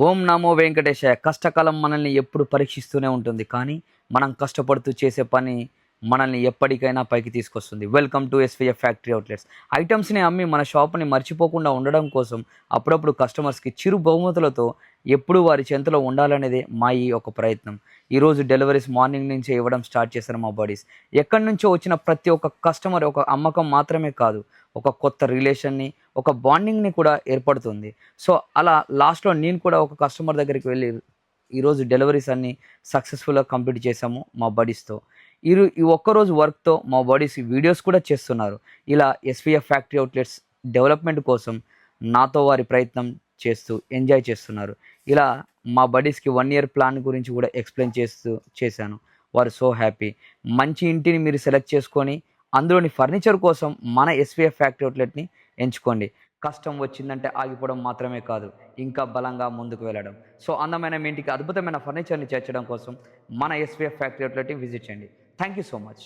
ఓం నమో వెంకటేశాయ. కష్టకాలం మనల్ని ఎప్పుడు పరీక్షిస్తూనే ఉంటుంది. కానీ మనం కష్టపడుతూ చేసే పని మనల్ని ఎప్పటికైనా పైకి తీసుకొస్తుంది. Welcome to SVF factory outlets. ఐటమ్స్ని అమ్మి మన షాప్ని మర్చిపోకుండా ఉండడం కోసం అప్పుడప్పుడు కస్టమర్స్కి చిరు బహుమతులతో ఎప్పుడు వారి చెంతలో ఉండాలనేదే మా ఈ ఒక ప్రయత్నం. ఈరోజు డెలివరీస్ మార్నింగ్ నుంచే ఇవ్వడం స్టార్ట్ చేశారు మా బడీస్. ఎక్కడి నుంచో వచ్చిన ప్రతి ఒక్క కస్టమర్ ఒక అమ్మకం మాత్రమే కాదు, ఒక కొత్త రిలేషన్ని, ఒక బాండింగ్ని కూడా ఏర్పడుతుంది. సో అలా లాస్ట్లో నేను కూడా ఒక కస్టమర్ దగ్గరికి వెళ్ళి ఈరోజు డెలివరీస్ అన్నీ సక్సెస్ఫుల్గా కంప్లీట్ చేశాము మా బడీస్తో. ఈ ఒక్కరోజు వర్క్తో మా బడీస్ వీడియోస్ కూడా చేస్తున్నారు. ఇలా ఎస్వీఎఫ్ ఫ్యాక్టరీ అవుట్లెట్స్ డెవలప్మెంట్ కోసం నాతో వారి ప్రయత్నం చేస్తూ ఎంజాయ్ చేస్తున్నారు. ఇలా మా బడీస్కి 1 ఇయర్ ప్లాన్ గురించి కూడా ఎక్స్ప్లెయిన్ చేశాను. వారు సో హ్యాపీ. మంచి ఇంటిని మీరు సెలెక్ట్ చేసుకొని అందులోని ఫర్నిచర్ కోసం మన ఎస్వీఎఫ్ ఫ్యాక్టరీ అవుట్లెట్ని ఎంచుకోండి. కష్టం వచ్చిందంటే ఆగిపోవడం మాత్రమే కాదు, ఇంకా బలంగా ముందుకు వెళ్ళడం. సో అందమైన మీ ఇంటికి అద్భుతమైన ఫర్నిచర్ని చేర్చడం కోసం మన ఎస్వీఎఫ్ ఫ్యాక్టరీ అవుట్లెట్ని విజిట్ చేయండి. Thank you so much.